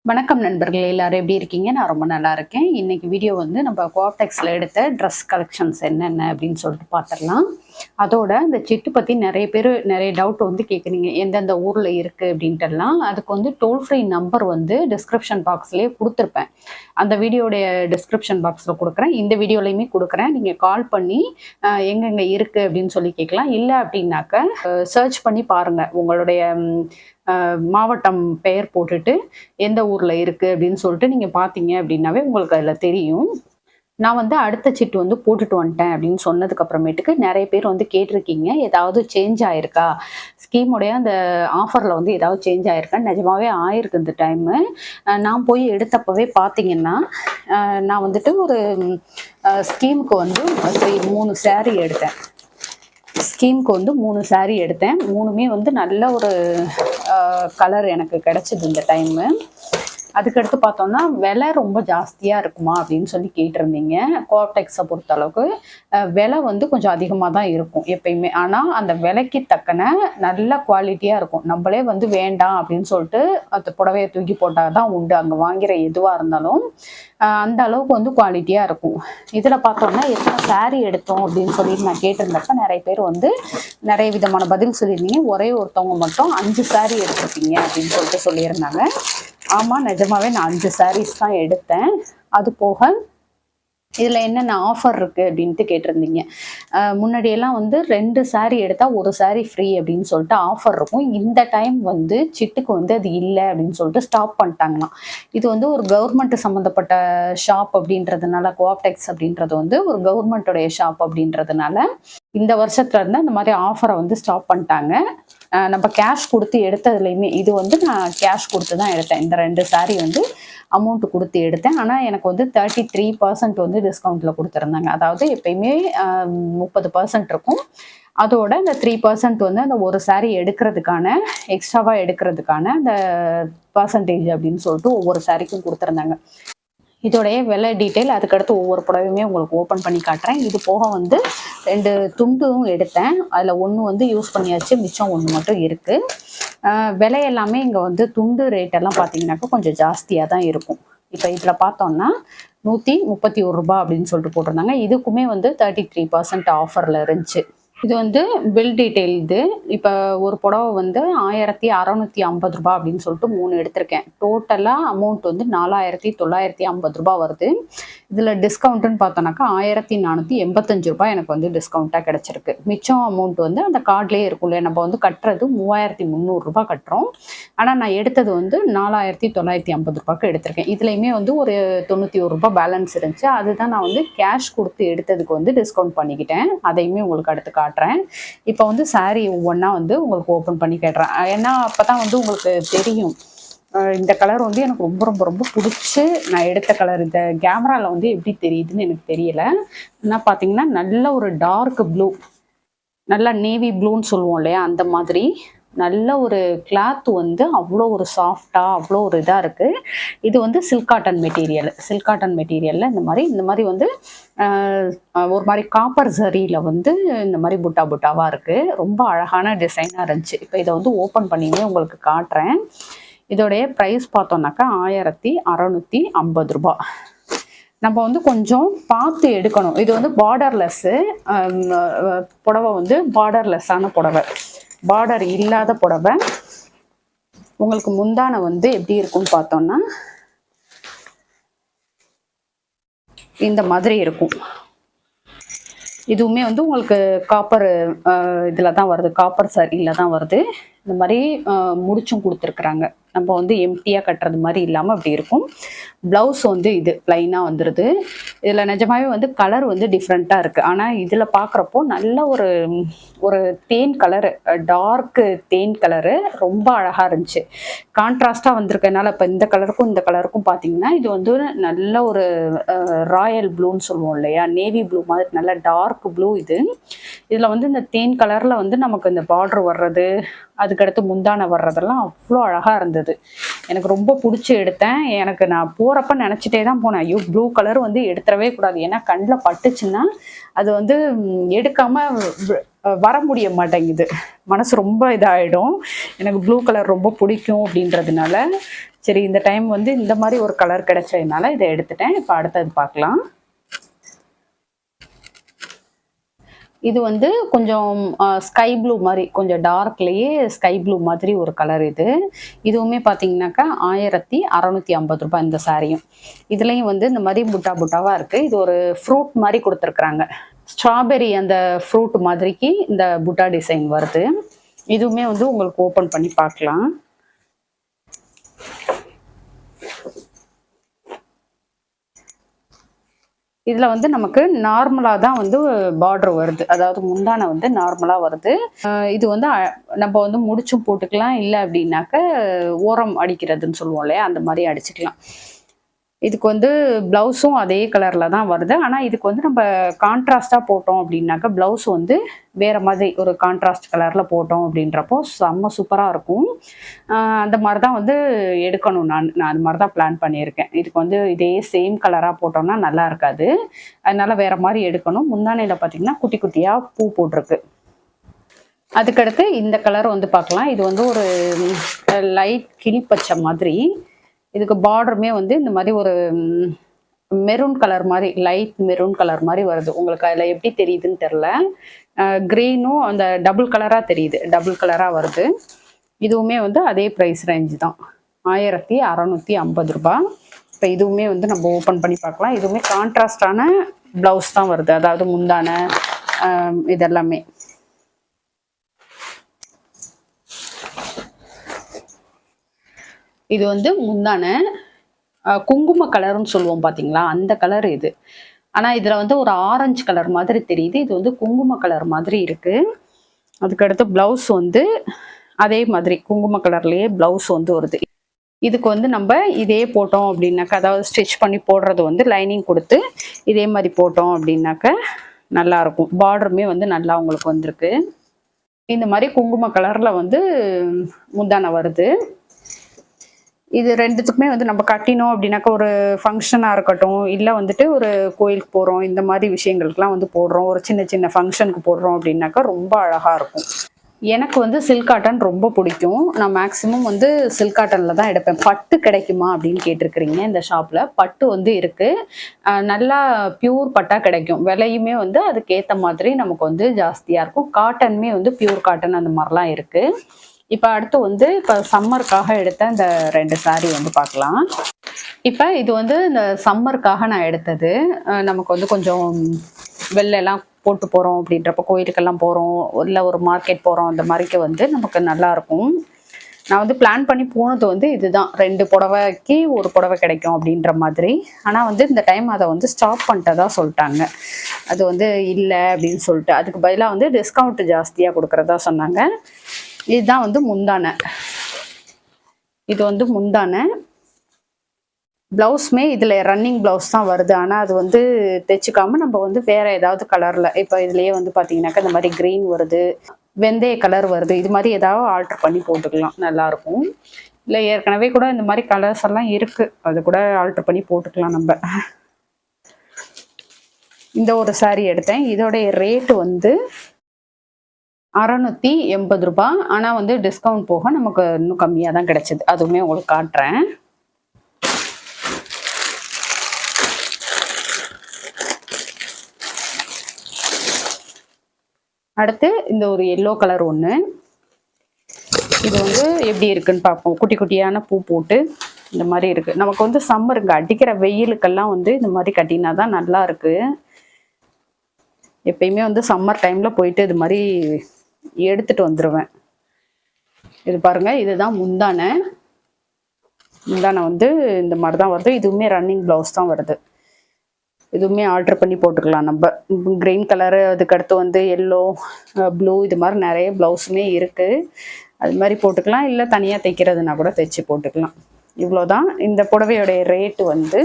வணக்கம் நண்பர்களே, எல்லாரும் எப்படி இருக்கீங்க? நான் ரொம்ப நல்லா இருக்கேன். இன்னைக்கு வீடியோ வந்து நம்ம கோஆப்டெக்ஸ்ல எடுத்த ட்ரெஸ் கலெக்ஷன்ஸ் என்னென்ன அப்படின்னு சொல்லிட்டு பார்த்துடலாம். அதோட இந்த சிட்டு பற்றி நிறைய பேர் நிறைய டவுட் வந்து கேட்குறீங்க, எந்தெந்த ஊரில் இருக்குது அப்படின்ட்டுலாம். அதுக்கு வந்து டோல் ஃப்ரீ நம்பர் வந்து டிஸ்கிரிப்ஷன் பாக்ஸ்லேயே கொடுத்துருப்பேன். அந்த வீடியோடைய டிஸ்கிரிப்ஷன் பாக்ஸில் கொடுக்குறேன், இந்த வீடியோலையுமே கொடுக்குறேன். நீங்கள் கால் பண்ணி எங்கெங்கே இருக்குது அப்படின்னு சொல்லி கேட்கலாம். இல்லை அப்படின்னாக்க சர்ச் பண்ணி பாருங்கள், உங்களுடைய மாவட்டம் பெயர் போட்டுட்டு எந்த ஊரில் இருக்குது அப்படின்னு சொல்லிட்டு நீங்கள் பார்த்தீங்க அப்படின்னாவே உங்களுக்கு அதில் தெரியும். நான் வந்து அடுத்த சிட்டு வந்து போட்டுட்டு வந்துட்டேன் அப்படின்னு சொன்னதுக்கு அப்புறமேட்டுக்கு நிறைய பேர் வந்து கேட்டிருக்கீங்க, ஏதாவது சேஞ்ச் ஆயிருக்கா, ஸ்கீமுடைய அந்த ஆஃபரில் வந்து ஏதாவது சேஞ்ச் ஆயிருக்கா. நிஜமாவே ஆயிருக்கு இந்த டைமு. நான் போய் எடுத்தப்பவே பார்த்தீங்கன்னா, நான் வந்துட்டு ஒரு ஸ்கீமுக்கு வந்து 3 saree எடுத்தேன். ஸ்கீமுக்கு வந்து 3 saree எடுத்தேன். 3மே வந்து நல்ல ஒரு கலர் எனக்கு கிடைச்சிது இந்த டைமு. அதுக்கடுத்து பார்த்தோம்னா விலை ரொம்ப ஜாஸ்தியாக இருக்குமா அப்படின்னு சொல்லி கேட்டிருந்தீங்க. கோஆப்டெக்ஸை பொறுத்த அளவுக்கு விலை வந்து கொஞ்சம் அதிகமாக தான் இருக்கும் எப்பயுமே. ஆனால் அந்த விலைக்கு தக்கன நல்ல குவாலிட்டியாக இருக்கும். நம்மளே வந்து வேண்டாம் அப்படின்னு சொல்லிட்டு அந்த புடவையை தூக்கி போட்டால் தான் உண்டு. அங்கே வாங்குகிற எதுவாக இருந்தாலும் அந்த அளவுக்கு வந்து குவாலிட்டியாக இருக்கும். இதில் பார்த்தோம்னா எத்தனை saree எடுத்தோம் அப்படின்னு சொல்லிட்டு நான் கேட்டிருந்தப்ப நிறைய பேர் வந்து நிறைய விதமான பதில் சொல்லியிருந்தீங்க. ஒரே ஒருத்தவங்க மட்டும் 5 saree எடுத்திருக்கீங்க அப்படின்னு சொல்லிட்டு சொல்லியிருந்தாங்க. ஆமாம், நிஜமாவே நான் 5 sarees தான் எடுத்தேன். அது போக இதில் என்னென்ன ஆஃபர் இருக்குது அப்படின்ட்டு கேட்டிருந்தீங்க. முன்னாடியெல்லாம் வந்து 2 saree எடுத்தால் 1 saree ஃப்ரீ அப்படின்னு சொல்லிட்டு ஆஃபர் இருக்கும். இந்த டைம் வந்து சிட்டுக்கு வந்து அது இல்லை அப்படின்னு சொல்லிட்டு ஸ்டாப் பண்ணிட்டாங்களாம். இது வந்து ஒரு கவர்மெண்ட் சம்மந்தப்பட்ட ஷாப் அப்படின்றதுனால, கோஆப்டெக்ஸ் அப்படின்றது வந்து ஒரு கவர்மெண்ட்டோடைய ஷாப் அப்படின்றதுனால இந்த வருஷத்துல இருந்து அந்த மாதிரி ஆஃபரை வந்து ஸ்டாப் பண்ணிட்டாங்க. நம்ம கேஷ் கொடுத்து எடுத்ததுலையுமே இது வந்து நான் கேஷ் கொடுத்து தான் எடுத்தேன். இந்த 2 saree வந்து அமௌண்ட் கொடுத்து எடுத்தேன். ஆனால் எனக்கு வந்து 33% வந்து டிஸ்கவுண்ட்டில் கொடுத்துருந்தாங்க. அதாவது எப்பயுமே 30% இருக்கும். அதோட இந்த 3% வந்து அந்த ஒரு saree எடுக்கிறதுக்கான எக்ஸ்ட்ராவாக எடுக்கிறதுக்கான அந்த பர்சன்டேஜ் அப்படின்னு சொல்லிட்டு ஒவ்வொரு சாரிக்கும் கொடுத்துருந்தாங்க. இதோடைய விலை டீட்டெயில் அதுக்கடுத்து ஒவ்வொரு புடவையுமே உங்களுக்கு ஓப்பன் பண்ணி காட்டுறேன். இது போக வந்து 2 துண்டும் எடுத்தேன். அதில் 1 வந்து யூஸ் பண்ணியாச்சு, மிச்சம் 1 மட்டும் இருக்குது. விலை எல்லாமே இங்கே வந்து துண்டு ரேட்டெல்லாம் பார்த்தீங்கன்னாக்கா கொஞ்சம் ஜாஸ்தியாக தான் இருக்கும். இப்போ இதில் பார்த்தோம்னா 131 ரூபா அப்படின்னு சொல்லிட்டு போட்டிருந்தாங்க. இதுக்குமே வந்து 33% ஆஃபரில் இருந்துச்சு. இது வந்து பில் டீட்டெயில். இது இப்போ ஒரு புடவை வந்து 1650 ரூபா அப்படின்னு சொல்லிட்டு 3 எடுத்திருக்கேன். டோட்டலாக அமௌண்ட் வந்து 4950 ரூபா வருது. இதில் டிஸ்கவுண்ட்டுன்னு பார்த்தோன்னாக்கா 1485 ரூபாய் எனக்கு வந்து டிஸ்கவுண்ட்டாக கிடச்சிருக்கு. மிச்சம் அமௌண்ட் வந்து அந்த கார்ட்லேயே இருக்கும்ல, நம்ம வந்து கட்டுறது 3300 ரூபா கட்டுறோம். ஆனால் நான் எடுத்தது வந்து 4950 ரூபாய்க்கு எடுத்திருக்கேன். இதுலேயுமே வந்து ஒரு 91 ரூபாய் பேலன்ஸ் இருந்துச்சு. அதுதான் நான் வந்து கேஷ் கொடுத்து எடுத்ததுக்கு வந்து டிஸ்கவுண்ட் பண்ணிக்கிட்டேன். அதையுமே உங்களுக்கு அடுத்து காட்டுறேன். இப்போ வந்து saree ஒவ்வொன்றா வந்து உங்களுக்கு ஓப்பன் பண்ணி கேட்டுறேன். ஏன்னா அப்போ தான் வந்து உங்களுக்கு தெரியும். இந்த கலர் வந்து எனக்கு ரொம்ப ரொம்ப ரொம்ப பிடிச்சி நான் எடுத்த கலர். இந்த கேமராவில் வந்து எப்படி தெரியுதுன்னு எனக்கு தெரியலை. என்ன பார்த்தீங்கன்னா நல்ல ஒரு டார்க் ப்ளூ, நல்லா நேவி ப்ளூன்னு சொல்லுவோம் இல்லையா, அந்த மாதிரி நல்ல ஒரு கிளாத் வந்து அவ்வளோ ஒரு சாஃப்டாக அவ்வளோ ஒரு இதாக இருக்குது. இது வந்து சில்க் காட்டன் மெட்டீரியலில் இந்த மாதிரி வந்து ஒரு மாதிரி காப்பர் சரியில் வந்து இந்த மாதிரி புட்டாவாக இருக்குது. ரொம்ப அழகான டிசைனாக இருந்துச்சு. இப்போ இதை வந்து ஓப்பன் பண்ணியுமே உங்களுக்கு காட்டுறேன். இதோடைய ப்ரைஸ் பார்த்தோம்னாக்கா 1650 ரூபா. நம்ம வந்து கொஞ்சம் பார்த்து எடுக்கணும். இது வந்து பார்டர்லெஸ்ஸு புடவை, வந்து பார்டர்லெஸ்ஸான புடவை, பார்டர் இல்லாத புடவை. உங்களுக்கு முந்தானை வந்து எப்படி இருக்குன்னு பார்த்தோம்னா இந்த மாதிரி இருக்கும். இதுவுமே வந்து உங்களுக்கு காப்பர் இதில் தான் வருது, காப்பர் சரியில் தான் வருது. இந்த மாதிரி முடிச்சும் கொடுத்துருக்குறாங்க. நம்ம வந்து எம்டியாக கட்டுறது மாதிரி இல்லாமல் அப்படி இருக்கும். ப்ளவுஸ் வந்து இது ப்ளைனாக வந்துடுது. இதில் நிஜமாவே வந்து கலர் வந்து டிஃப்ரெண்ட்டாக இருக்குது. ஆனால் இதில் பார்க்குறப்போ நல்ல ஒரு தேன் கலரு, டார்க்கு தேன் கலரு ரொம்ப அழகாக இருந்துச்சு. கான்ட்ராஸ்டாக வந்திருக்கனால இப்போ இந்த கலருக்கும் பார்த்தீங்கன்னா இது வந்து நல்ல ஒரு ராயல் ப்ளூன்னு சொல்லுவோம் இல்லையா, நேவி ப்ளூ மாதிரி நல்ல டார்க் ப்ளூ இது. இதில் வந்து இந்த தேன் கலரில் வந்து நமக்கு இந்த பார்டர் வர்றது, அதுக்கடுத்து முந்தானை வர்றதெல்லாம் அவ்வளோ அழகாக இருந்தது. எனக்கு ரொம்ப பிடிச்சி எடுத்தேன். எனக்கு நான் போகிறப்ப நினச்சிட்டே தான் போனேன், ஐயோ ப்ளூ கலர் வந்து எடுத்துடவே கூடாது, ஏன்னா கண்ணில் பட்டுச்சுன்னா அது வந்து எடுக்காமல் வர முடிய மாட்டேங்குது. மனசு ரொம்ப இதாகிடும். எனக்கு ப்ளூ கலர் ரொம்ப பிடிக்கும் அப்படின்றதுனால சரி, இந்த டைம் வந்து இந்த மாதிரி ஒரு கலர் கிடைச்சதுனால இதை எடுத்துட்டேன். இப்போ அடுத்தது பார்க்கலாம். இது வந்து கொஞ்சம் ஸ்கை ப்ளூ மாதிரி, கொஞ்சம் டார்க்லேயே ஸ்கை ப்ளூ மாதிரி ஒரு கலர் இது. இதுவுமே பார்த்தீங்கன்னாக்கா 1650 ரூபாய் இந்த சாரியும். இதுலேயும் வந்து இந்த மாதிரி புட்டா புட்டாவாக இருக்குது. இது ஒரு ஃப்ரூட் மாதிரி கொடுத்துருக்குறாங்க. ஸ்ட்ராபெரி அந்த ஃப்ரூட் மாதிரிக்கு இந்த புட்டா டிசைன் வருது. இதுவுமே வந்து உங்களுக்கு ஓப்பன் பண்ணி பார்க்கலாம். இதில் வந்து நமக்கு நார்மலாக தான் வந்து பார்டர் வருது, அதாவது முந்தானை வந்து நார்மலாக வருது. இது வந்து நம்ம வந்து முடிச்சும் போட்டுக்கலாம், இல்லை அப்படின்னாக்க ஓரம் அடிக்கிறதுன்னு சொல்லுவோம் இல்லையா, அந்த மாதிரி அடிச்சுக்கலாம். இதுக்கு வந்து ப்ளவுஸும் அதே கலரில் தான் வருது. ஆனால் இதுக்கு வந்து நம்ம கான்ட்ராஸ்டாக போட்டோம் அப்படின்னாக்கா ப்ளவுஸ் வந்து வேறு மாதிரி ஒரு கான்ட்ராஸ்ட் கலரில் போட்டோம் அப்படின்றப்போ செம்ம சூப்பராக இருக்கும். அந்த மாதிரி தான் வந்து எடுக்கணும். நான் அது மாதிரி தான் பிளான் பண்ணியிருக்கேன். இதுக்கு வந்து இதே சேம் கலராக போட்டோம்னா நல்லா இருக்காது. அதனால வேறு மாதிரி எடுக்கணும். முந்தானையில் பார்த்திங்கன்னா குட்டி குட்டியாக பூ போட்டிருக்கு. அதுக்கடுத்து இந்த கலர் வந்து பார்க்கலாம். இது வந்து ஒரு லைட் கிளிப்பச்சை மாதிரி. இதுக்கு பார்டருமே வந்து இந்த மாதிரி ஒரு மெரூன் கலர் மாதிரி, லைட் மெரூன் கலர் மாதிரி வருது. உங்களுக்கு அதில் எப்படி தெரியுதுன்னு தெரில. க்ரீனும் அந்த டபுள் கலராக தெரியுது, டபுள் கலராக வருது. இதுவுமே வந்து அதே ப்ரைஸ் ரேஞ்சு தான், 1650 ரூபாய். இப்போ இதுவுமே வந்து நம்ம ஓப்பன் பண்ணி பார்க்கலாம். இதுவுமே கான்ட்ராஸ்டான ப்ளவுஸ் தான் வருது, அதாவது முந்தான இதெல்லாமே. இது வந்து முந்தான குங்கும கலர்னு சொல்லுவோம் பார்த்தீங்களா, அந்த கலர் இது. ஆனால் இதில் வந்து ஒரு ஆரஞ்சு கலர் மாதிரி தெரியுது. இது வந்து குங்கும கலர் மாதிரி இருக்குது. அதுக்கடுத்து ப்ளவுஸ் வந்து அதே மாதிரி குங்கும கலர்லேயே ப்ளவுஸ் வந்து வருது. இதுக்கு வந்து நம்ம இதே போட்டோம் அப்படின்னாக்கா, அதாவது ஸ்டிச் பண்ணி போடுறது வந்து லைனிங் கொடுத்து இதே மாதிரி போட்டோம் அப்படின்னாக்கா நல்லாயிருக்கும். பார்டருமே வந்து நல்லா உங்களுக்கு வந்திருக்கு. இந்த மாதிரி குங்கும கலரில் வந்து முந்தானை வருது. இது ரெண்டுத்துக்குமே வந்து நம்ம கட்டினோம் அப்படின்னாக்கா, ஒரு ஃபங்க்ஷனாக இருக்கட்டும், இல்லை வந்துட்டு ஒரு கோயிலுக்கு போகிறோம், இந்த மாதிரி விஷயங்களுக்குலாம் வந்து போடுறோம், ஒரு சின்ன சின்ன ஃபங்க்ஷனுக்கு போடுறோம் அப்படின்னாக்கா ரொம்ப அழகாக இருக்கும். எனக்கு வந்து சில்க் காட்டன் ரொம்ப பிடிக்கும். நான் மேக்ஸிமம் வந்து சில்க் காட்டனில் தான் எடுப்பேன். பட்டு கிடைக்குமா அப்படின்னு கேட்டிருக்கிறீங்க. இந்த ஷாப்பில் பட்டு வந்து இருக்குது. நல்லா பியூர் பட்டாக கிடைக்கும். விலையுமே வந்து அதுக்கேற்ற மாதிரி நமக்கு வந்து ஜாஸ்தியாக இருக்கும். காட்டனுமே வந்து பியூர் காட்டன் அந்த மாதிரிலாம் இருக்குது. இப்போ அடுத்து வந்து இப்போ சம்மருக்காக எடுத்த இந்த 2 சாரீ வந்து பார்க்கலாம். இப்போ இது வந்து இந்த சம்மருக்காக நான் எடுத்தது. நமக்கு வந்து கொஞ்சம் வெள்ளெல்லாம் போட்டு போகிறோம் அப்படின்றப்ப, கோயிலுக்கெல்லாம் போகிறோம், இல்லை ஒரு மார்க்கெட் போகிறோம், அந்த மாதிரிக்கு வந்து நமக்கு நல்லாயிருக்கும். நான் வந்து பிளான் பண்ணி போனது வந்து இதுதான், 2 புடவைக்கு 1 புடவை கிடைக்கும் அப்படின்ற மாதிரி. ஆனால் வந்து இந்த டைம் அதை வந்து ஸ்டாப் பண்ணிட்டதா சொல்லிட்டாங்க. அது வந்து இல்லை அப்படின்னு சொல்லிட்டு, அதுக்கு பதிலாக வந்து டிஸ்கவுண்ட் ஜாஸ்தியாக கொடுக்குறதா சொன்னாங்க. இதுதான் வந்து முந்தானை. இது வந்து முந்தானை. ப்ளவுஸுமே இதில் ரன்னிங் ப்ளவுஸ் தான் வருது. ஆனால் அது வந்து தைச்சிக்காமல் நம்ம வந்து வேறு ஏதாவது கலரில், இப்போ இதுலேயே வந்து பார்த்தீங்கன்னாக்கா இந்த மாதிரி க்ரீன் வருது, வெந்தய கலர் வருது, இது மாதிரி ஏதாவது ஆல்ட்ரு பண்ணி போட்டுக்கலாம், நல்லாயிருக்கும். இல்லை ஏற்கனவே கூட இந்த மாதிரி கலர்ஸ் எல்லாம் இருக்குது, அது கூட ஆல்ட்ரு பண்ணி போட்டுக்கலாம் நம்ம. இந்த ஒரு சாரீ எடுத்தேன். இதோடைய ரேட்டு வந்து 680 ரூபாய். ஆனால் வந்து டிஸ்கவுண்ட் போக நமக்கு இன்னும் கம்மியாக தான் கிடைச்சிது. அதுவுமே உங்களுக்கு காட்டுறேன். அடுத்து இந்த ஒரு எல்லோ கலர் ஒன்று. இது வந்து எப்படி இருக்குன்னு பார்ப்போம். குட்டி குட்டியான பூ போட்டு இந்த மாதிரி இருக்குது. நமக்கு வந்து சம்மருங்க அடிக்கிற வெயிலுக்கெல்லாம் வந்து இந்த மாதிரி கட்டினா தான் நல்லா இருக்குது. எப்பயுமே வந்து சம்மர் டைமில் போயிட்டு இது மாதிரி எடுத்துட்டு வந்துடுவேன். இது பாருங்க, இதுதான் முந்தானை. முந்தானை வந்து இந்த மாதிரி தான் வருது. இதுவுமே ரன்னிங் ப்ளவுஸ் தான் வருது. இதுவுமே ஆல்ட்ரு பண்ணி போட்டுக்கலாம் நம்ம. க்ரீன் கலரு, அதுக்கடுத்து வந்து எல்லோ, ப்ளூ, இது மாதிரி நிறைய ப்ளவுஸுமே இருக்குது. அது மாதிரி போட்டுக்கலாம், இல்லை தனியாக தைக்கிறதுனா கூட தைச்சி போட்டுக்கலாம். இவ்வளோதான். இந்த புடவையோடைய ரேட்டு வந்து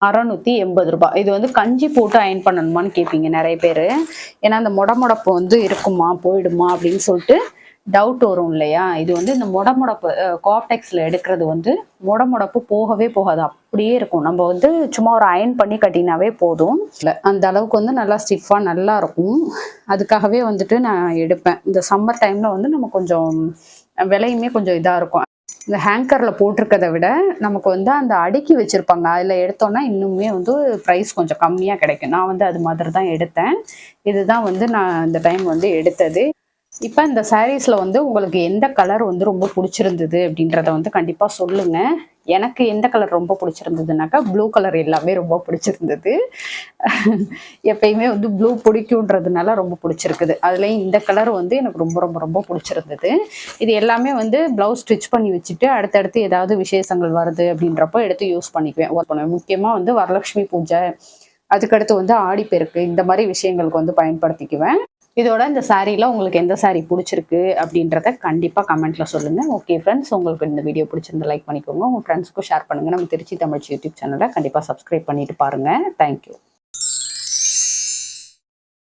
680 ரூபாய். இது வந்து கஞ்சி போட்டு அயன் பண்ணணுமான்னு கேட்பீங்க நிறைய பேர். ஏன்னா அந்த முடமுடப்பு வந்து இருக்குமா போயிடுமா அப்படின்னு சொல்லிட்டு டவுட் வரும் இல்லையா. இது வந்து இந்த முடமுடப்பு கோஆப்டெக்ஸில் எடுக்கிறது வந்து முடமுடப்பு போகவே போகாது, அப்படியே இருக்கும். நம்ம வந்து சும்மா ஒரு அயன் பண்ணி கட்டினாவே போதும். இல்லை அந்த அளவுக்கு வந்து நல்லா ஸ்டிஃபாக நல்லா இருக்கும். அதுக்காகவே வந்துட்டு நான் எடுப்பேன். இந்த சம்மர் டைமில் வந்து நம்ம கொஞ்சம் விலையுமே கொஞ்சம் இதாக இருக்கும். இந்த ஹேங்கரில் போட்டிருக்கதை விட நமக்கு வந்து அந்த அடுக்கி வச்சுருப்பாங்க, அதில் எடுத்தோன்னா இன்னுமே வந்து ப்ரைஸ் கொஞ்சம் கம்மியாக கிடைக்கும். நான் வந்து அது மாதிரி தான் எடுத்தேன். இதுதான் வந்து நான் இந்த டைம் வந்து எடுத்தது. இப்போ இந்த சாரீஸில் வந்து உங்களுக்கு எந்த கலர் வந்து ரொம்ப பிடிச்சிருந்தது அப்படின்றத வந்து கண்டிப்பாக சொல்லுங்கள். எனக்கு எந்த கலர் ரொம்ப பிடிச்சிருந்ததுனாக்கா ப்ளூ கலர் எல்லாமே ரொம்ப பிடிச்சிருந்தது. எப்பயுமே வந்து ப்ளூ பிடிக்குன்றதுனால ரொம்ப பிடிச்சிருக்குது. அதுலேயும் இந்த கலர் வந்து எனக்கு ரொம்ப ரொம்ப ரொம்ப பிடிச்சிருந்தது. இது எல்லாமே வந்து ப்ளவுஸ் ஸ்டிச் பண்ணி வச்சுட்டு அடுத்தடுத்து ஏதாவது விசேஷங்கள் வருது அப்படின்றப்போ எடுத்து யூஸ் பண்ணிக்குவேன். முக்கியமாக வந்து வரலட்சுமி பூஜை, அதுக்கடுத்து வந்து ஆடிப்பெருக்கு, இந்த மாதிரி விஷயங்களுக்கு வந்து பயன்படுத்திக்குவேன். இதோட இந்த சாரியில் உங்களுக்கு எந்த சாரீ பிடிச்சிருக்கு அப்படின்றத கண்டிப்பாக கமெண்ட்டில் சொல்லுங்கள். ஓகே ஃப்ரெண்ட்ஸ், உங்களுக்கு இந்த வீடியோ பிடிச்சிருந்தா லைக் பண்ணிக்கோங்க. உங்கள் ஃப்ரெண்ட்ஸ்க்கும் ஷேர் பண்ணுங்கள். நம்ம திருச்சி தமிழ் யூடியூப் சேனலை கண்டிப்பாக சப்ஸ்கிரைப் பண்ணிட்டு பாருங்கள். தேங்க்யூ.